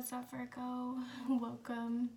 What's up, Virgo? Welcome.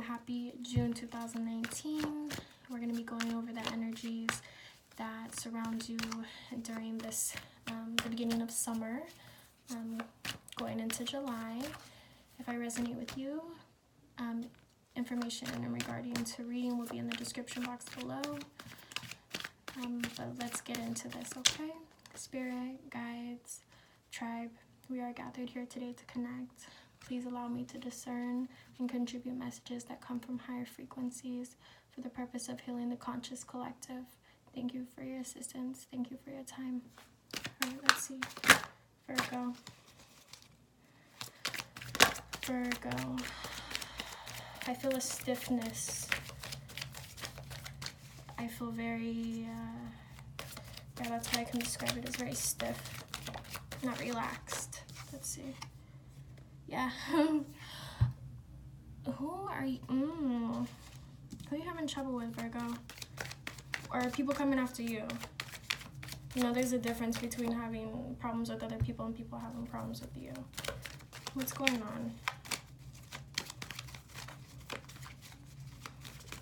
Happy June 2019. We're going to be going over the energies that surround you during this, the beginning of summer, going into July. If I resonate with you, information regarding to reading will be in the description box below. But let's get into this, okay? Spirit, guides, tribe, we are gathered here today to connect. Please allow me to discern and contribute messages that come from higher frequencies for the purpose of healing the conscious collective. Thank you for your assistance. Thank you for your time. All right, let's see. Virgo. Virgo. I feel a stiffness. I feel very, yeah, that's how I can describe it, as very stiff, not relaxed. Let's see. Yeah. Who are you? Who are you having trouble with, Virgo? Or are people coming after you? You know, there's a difference between having problems with other people and people having problems with you. What's going on?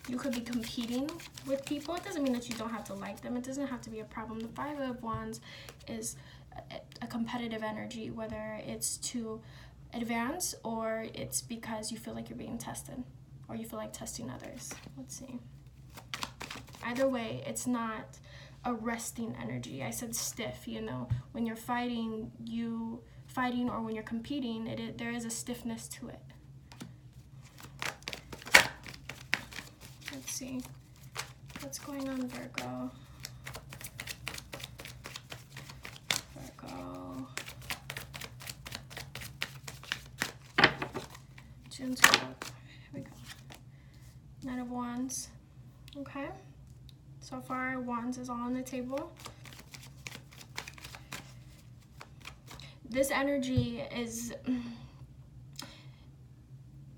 You could be competing with people. It doesn't mean that you don't have to like them. It doesn't have to be a problem. The Five of Wands is a competitive energy, whether it's to advance or it's because you feel like you're being tested or you feel like testing others. Let's see. Either way, it's not a resting energy. I said stiff, you know, when you're fighting or when you're competing, there is a stiffness to it. Let's see. What's going on, Virgo? Virgo. June 12th. Here we go. Knight of Wands. Okay. So far, Wands is all on the table. This energy is...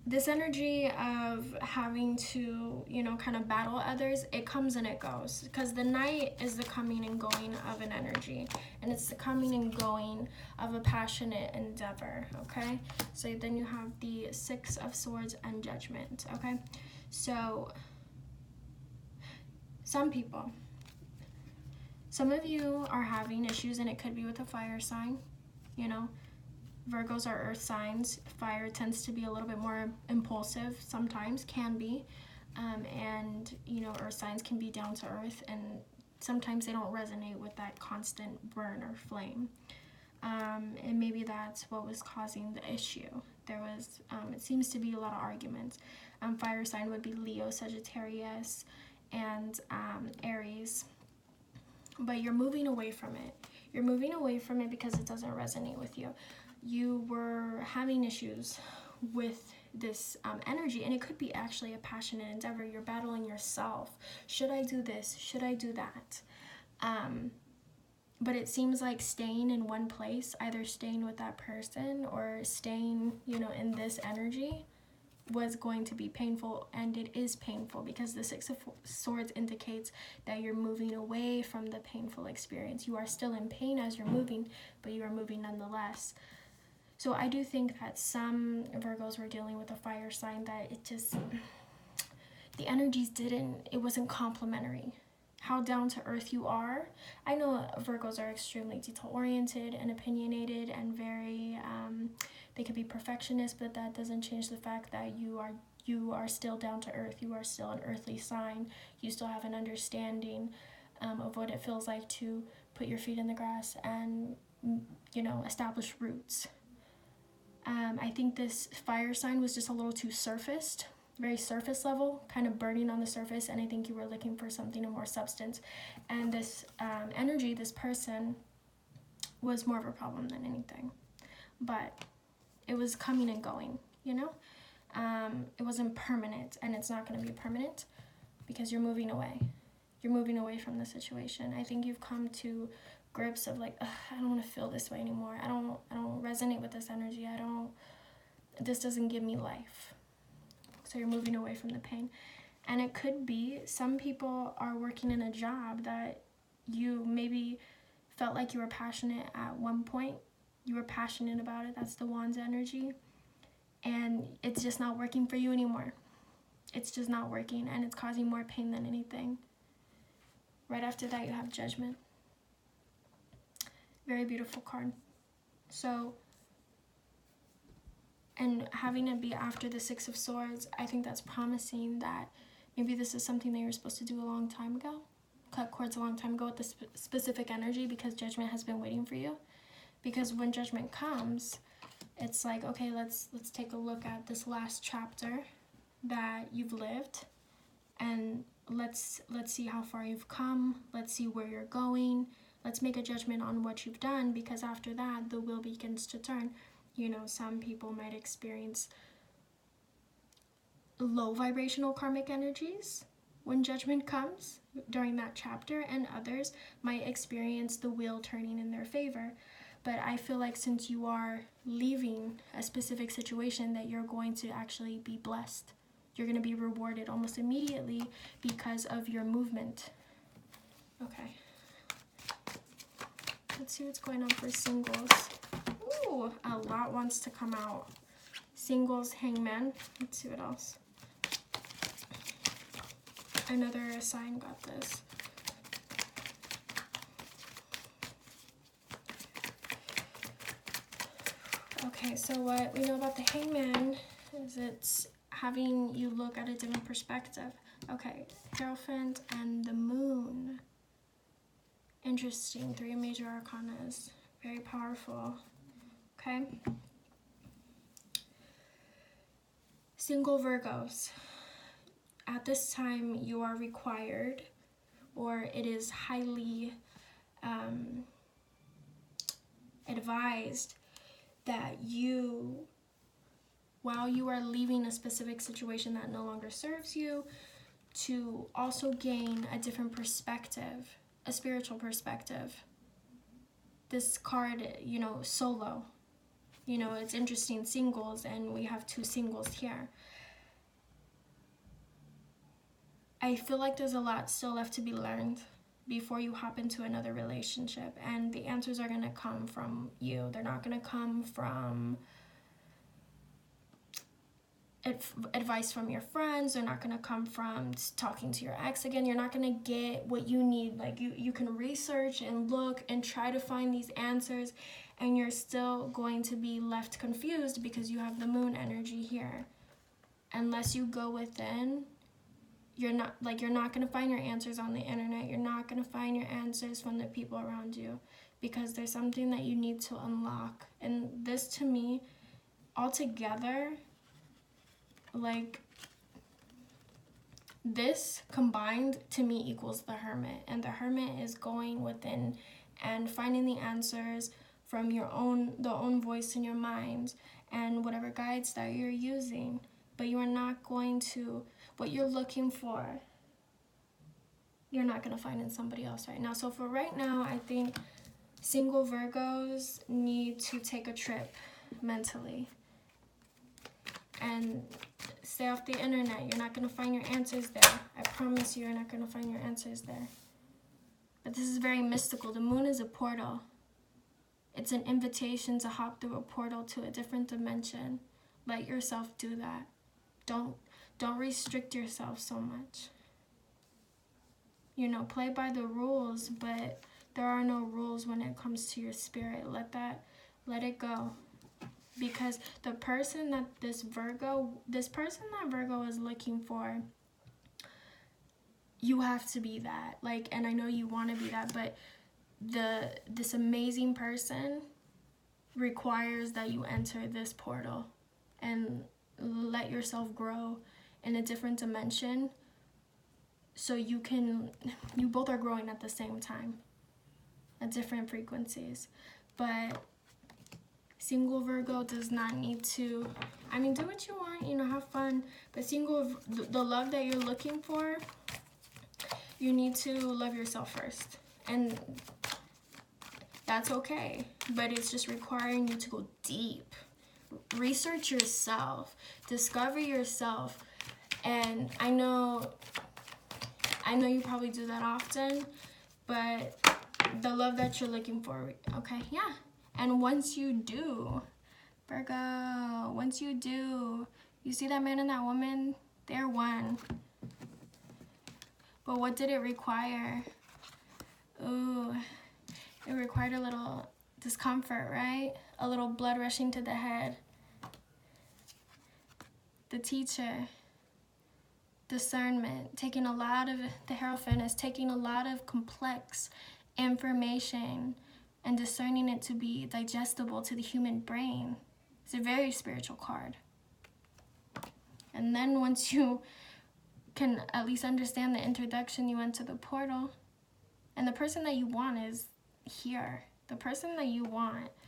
This energy of having to, you know, kind of battle others, it comes and it goes. Because the Knight is the coming and going of an energy. And it's the coming and going of a passionate endeavor, okay? So then you have the Six of Swords and Judgment, okay? So, some of you are having issues, and it could be with a fire sign, you know? Virgos are earth signs. Fire tends to be a little bit more impulsive sometimes, can be. And, you know, earth signs can be down to earth, and sometimes they don't resonate with that constant burn or flame. And maybe that's what was causing the issue. There was, it seems to be a lot of arguments. Fire sign would be Leo, Sagittarius, and Aries. But you're moving away from it. You're moving away from it because it doesn't resonate with you. You were having issues with this energy, and it could be actually a passionate endeavor. You're battling yourself. Should I do this? Should I do that? But it seems like staying in one place, either staying with that person or staying, you know, in this energy, was going to be painful, and it is painful because the Six of Swords indicates that you're moving away from the painful experience. You are still in pain as you're moving, but you are moving nonetheless. So I do think that some Virgos were dealing with a fire sign that it just, the energies it wasn't complementary. How down to earth you are. I know Virgos are extremely detail oriented and opinionated and very, they could be perfectionists, but that doesn't change the fact that you are still down to earth. You are still an earthly sign. You still have an understanding of what it feels like to put your feet in the grass and, you know, establish roots. I think this fire sign was just a little too surfaced, very surface level, kind of burning on the surface, and I think you were looking for something of more substance. And this energy, this person, was more of a problem than anything. But it was coming and going, you know? It wasn't permanent, and it's not going to be permanent because you're moving away. You're moving away from the situation. I think you've come to grips of like, I don't want to feel this way anymore. I don't resonate with this energy. This doesn't give me life. So you're moving away from the pain. And it could be some people are working in a job that you maybe felt like you were passionate at one point. You were passionate about it. That's the Wands energy. and it's just not working for you anymore. It's just not working, and it's causing more pain than anything. Right after that, you have Judgment. Very beautiful card. So, and having it be after the Six of Swords, I think that's promising that maybe this is something that you're supposed to do a long time ago. Cut cords a long time ago with this specific energy, because Judgment has been waiting for you. Because when Judgment comes, it's like, okay, let's take a look at this last chapter that you've lived, and let's see how far you've come. Let's see where you're going. Let's make a judgment on what you've done, because after that, the wheel begins to turn. You know, some people might experience low vibrational karmic energies when Judgment comes during that chapter, and others might experience the wheel turning in their favor. But I feel like since you are leaving a specific situation, that you're going to actually be blessed. You're going to be rewarded almost immediately because of your movement. Okay. Let's see what's going on for singles. Ooh, a lot wants to come out. Singles, Hangman. Let's see what else. Another sign got this. Okay, so what we know about the Hangman is it's having you look at a different perspective. Okay, Hierophant and the Moon. Interesting. 3 major arcanas. Very powerful. Okay. Single Virgos. At this time, you are required, or it is highly advised that you, while you are leaving a specific situation that no longer serves you, to also gain a different perspective, a spiritual perspective. This card, you know, solo. You know, it's interesting, singles, and we have 2 singles here. I feel like there's a lot still left to be learned before you hop into another relationship, and the answers are going to come from you. They're not going to come from advice from your friends. They're not going to come from talking to your ex again. You're not going to get what you need. Like, you can research and look and try to find these answers, and you're still going to be left confused because you have the Moon energy here. Unless you go within, you're not going to find your answers on the internet. You're not going to find your answers from the people around you, because there's something that you need to unlock. And this, to me, altogether, like, this combined to me equals the Hermit. And the Hermit is going within and finding the answers from the own voice in your mind and whatever guides that you're using. But you are not going to, what you're looking for, you're not going to find in somebody else right now. So for right now, I think single Virgos need to take a trip mentally and stay off the internet. You're not going to find your answers there. I promise you're not going to find your answers there. But this is very mystical. The Moon is a portal. It's an invitation to hop through a portal to a different dimension. Let yourself do that. Don't restrict yourself so much. You know, play by the rules, but there are no rules when it comes to your spirit. Let it go. Because the person that Virgo is looking for, you have to be that. Like, and I know you want to be that, but this amazing person requires that you enter this portal and let yourself grow in a different dimension, so you both are growing at the same time at different frequencies. But single Virgo does not need to, I mean, do what you want, you know, have fun, but the love that you're looking for, you need to love yourself first, and that's okay, but it's just requiring you to go deep. Research yourself, discover yourself. And I know you probably do that often, but the love that you're looking for, okay, yeah. And once you do, Virgo, once you do, you see that man and that woman, they're one. But what did it require? Ooh, it required a little discomfort, right? A little blood rushing to the head. The teacher, discernment, taking a lot of, the Hierophant is taking a lot of complex information and discerning it to be digestible to the human brain. It's a very spiritual card. And then once you can at least understand the introduction, you enter the portal. And the person that you want is here. The person that you want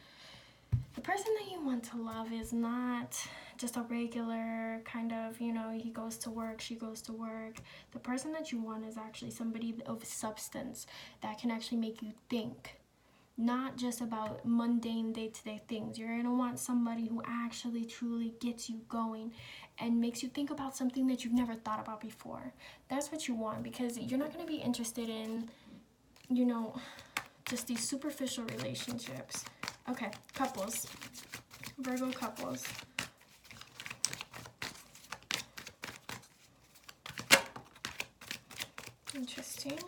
to love is not just a regular kind of, you know, he goes to work, she goes to work. The person that you want is actually somebody of substance that can actually make you think. Not just about mundane day-to-day things. You're going to want somebody who actually truly gets you going and makes you think about something that you've never thought about before. That's what you want, because you're not going to be interested in, you know, just these superficial relationships. Okay, couples. Virgo couples. Interesting.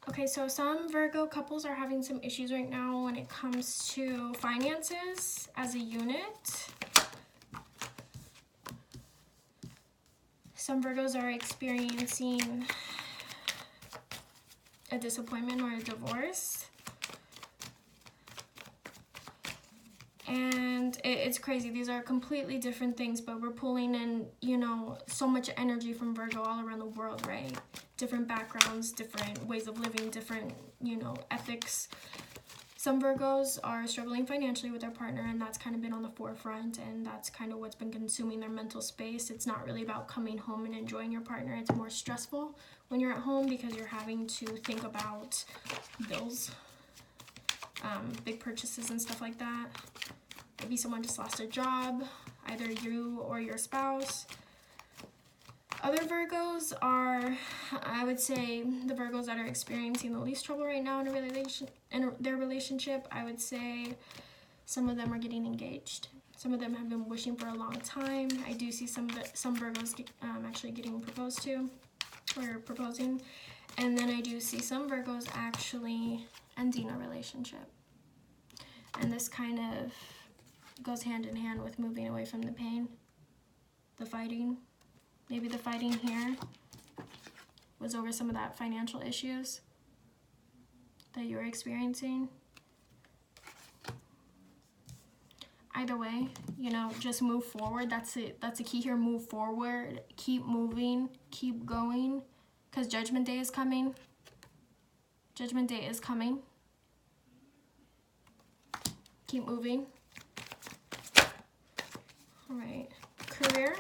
Okay, so some Virgo couples are having some issues right now when it comes to finances as a unit. Some Virgos are experiencing a disappointment or a divorce. And it's crazy. These are completely different things, but we're pulling in, you know, so much energy from Virgo all around the world, right? Different backgrounds, different ways of living, different, you know, ethics. Some Virgos are struggling financially with their partner, and that's kind of been on the forefront, and that's kind of what's been consuming their mental space. It's not really about coming home and enjoying your partner. It's more stressful when you're at home because you're having to think about bills, big purchases and stuff like that. Maybe someone just lost a job, either you or your spouse. Other Virgos are, I would say, the Virgos that are experiencing the least trouble right now in their relationship. I would say some of them are getting engaged. Some of them have been wishing for a long time. I do see some Virgos actually getting proposed to or proposing. And then I do see some Virgos actually ending a relationship. And this kind of goes hand in hand with moving away from the pain, the fighting. Maybe the fighting here was over some of that financial issues that you're experiencing. Either way, you know, just move forward. That's it. That's the key here. Move forward. Keep moving. Keep going. Because Judgment Day is coming. Judgment Day is coming. Keep moving. All right. Career.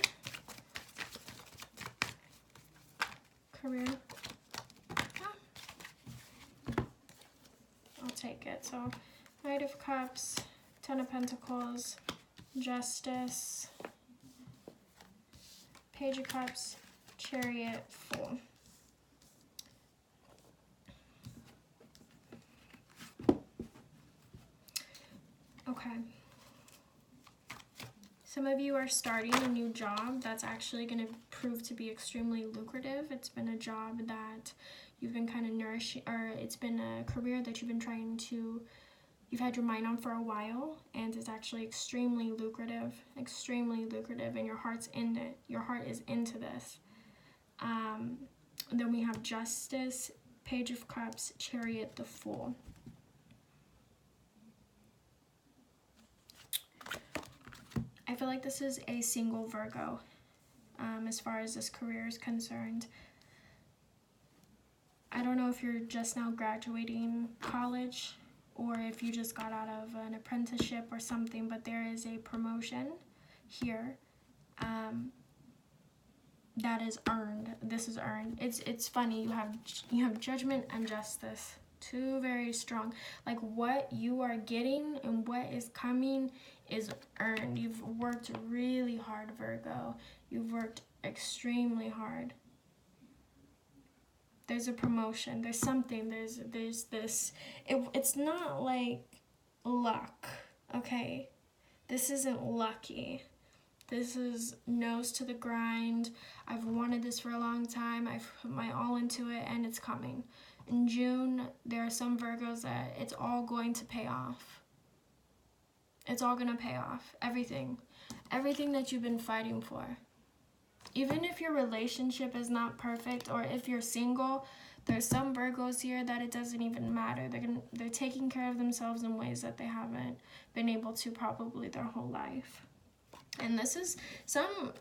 Career. I'll take it. So, Knight of Cups, Ten of Pentacles, Justice, Page of Cups, Chariot, Fool. Okay. Some of you are starting a new job that's actually going to prove to be extremely lucrative. It's been a job that you've been kind of nourishing, or it's been a career that you've been trying to, you've had your mind on for a while, and it's actually extremely lucrative, and your heart's in it. Your heart is into this. Then we have Justice, Page of Cups, Chariot, the Fool. I feel like this is a single Virgo as far as this career is concerned. I don't know if you're just now graduating college or if you just got out of an apprenticeship or something, but there is a promotion here that is earned. This is earned. It's funny. You have Judgment and Justice. Two very strong. Like what you are getting and what is coming is earned. You've worked really hard, Virgo. You've worked extremely hard. There's a promotion. There's something. There's this. It's not like luck, okay? This isn't lucky. This is nose to the grind. I've wanted this for a long time. I've put my all into it, and it's coming. In June, there are some Virgos that it's all going to pay off. It's all going to pay off. Everything. Everything that you've been fighting for. Even if your relationship is not perfect, or if you're single, there's some Virgos here that it doesn't even matter. They're taking care of themselves in ways that they haven't been able to probably their whole life. And this is some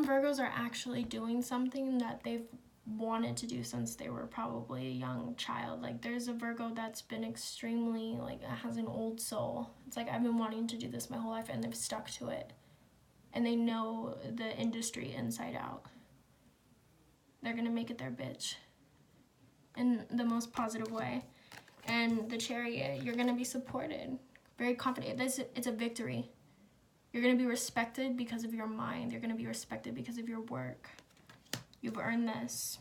Virgos are actually doing something that they've wanted to do since they were probably a young child. Like, there's a Virgo that's been extremely, like, has an old soul. It's like, I've been wanting to do this my whole life, and they've stuck to it. And they know the industry inside out. They're gonna make it their bitch in the most positive way. And the Chariot, you're gonna be supported. Very confident. It's a victory. You're gonna be respected because of your mind. You're gonna be respected because of your work. You've earned this.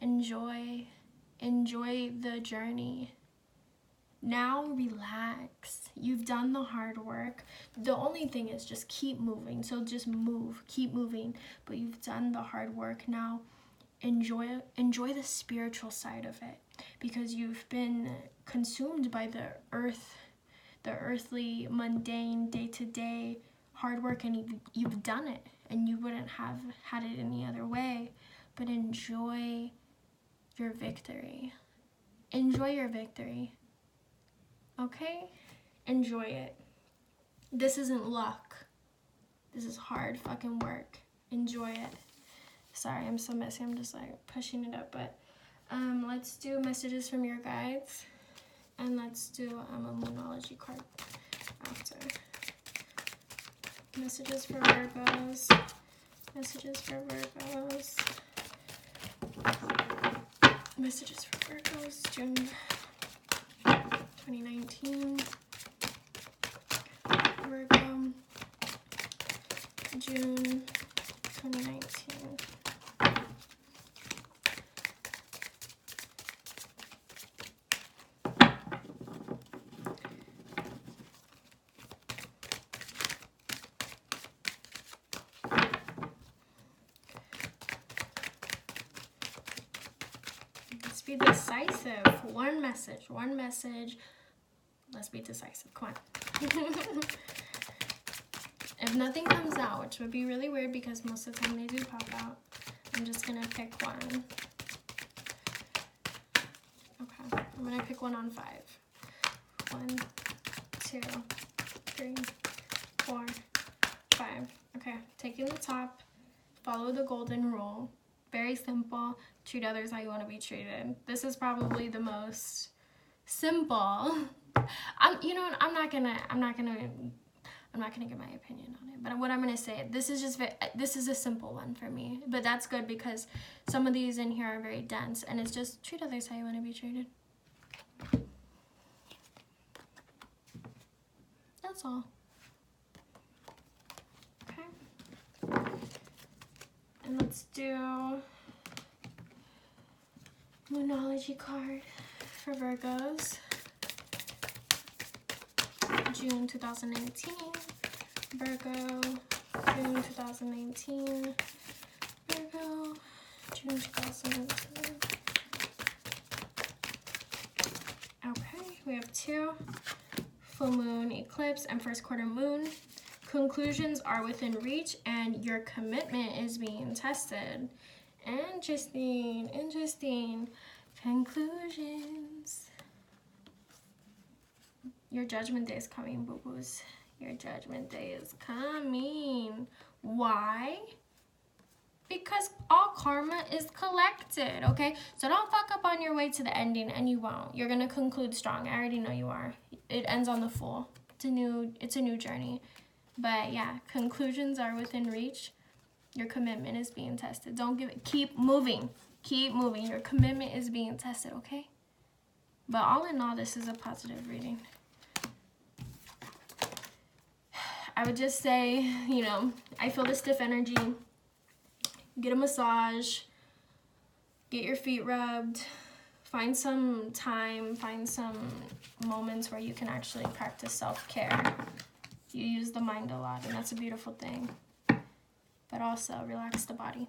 Enjoy the journey. Now relax. You've done the hard work. The only thing is just keep moving. So just move, keep moving. But you've done the hard work. Now enjoy the spiritual side of it, because you've been consumed by the earthly, mundane, day-to-day hard work, and you've done it, and you wouldn't have had it any other way. But enjoy your victory. Enjoy your victory. Okay? Enjoy it. This isn't luck. This is hard fucking work. Enjoy it. Sorry, I'm so messy. I'm just like pushing it up. But let's do messages from your guides. And let's do a Moonology card after. Messages for Virgos. Messages for Virgos. Messages for Virgos. June 2019. Virgo. June 2019. Let's be decisive. One message. Let's be decisive. Come on. If nothing comes out, which would be really weird because most of the time they do pop out, I'm just gonna pick one. Okay, I'm gonna pick one on 5. 1, 2, 3, 4, 5. Okay, taking the top, follow the golden rule. Very simple. Treat others how you want to be treated. This is probably the most simple. You know what? I'm not gonna give my opinion on it. But what I'm gonna say, this is a simple one for me. But that's good because some of these in here are very dense, and it's just treat others how you want to be treated. That's all. Okay. And let's do Moonology card for Virgos. June 2019. Virgo. June 2019. Virgo. June 2019. Okay, we have 2. Full moon, eclipse, and first quarter moon. Conclusions are within reach, and your commitment is being tested. Interesting. Conclusions. Your judgment day is coming, boo-boos. Your judgment day is coming. Why? Because all karma is collected, okay? So don't fuck up on your way to the ending, and you won't. You're gonna conclude strong. I already know you are. It ends on the Fool. It's a new journey. But yeah, conclusions are within reach. Your commitment is being tested. Don't give it. Keep moving. Keep moving. Your commitment is being tested, okay? But all in all, this is a positive reading. I would just say, you know, I feel the stiff energy. Get a massage. get your feet rubbed, find some time, find some moments where you can actually practice self-care. You use the mind a lot, and that's a beautiful thing. But also relax the body.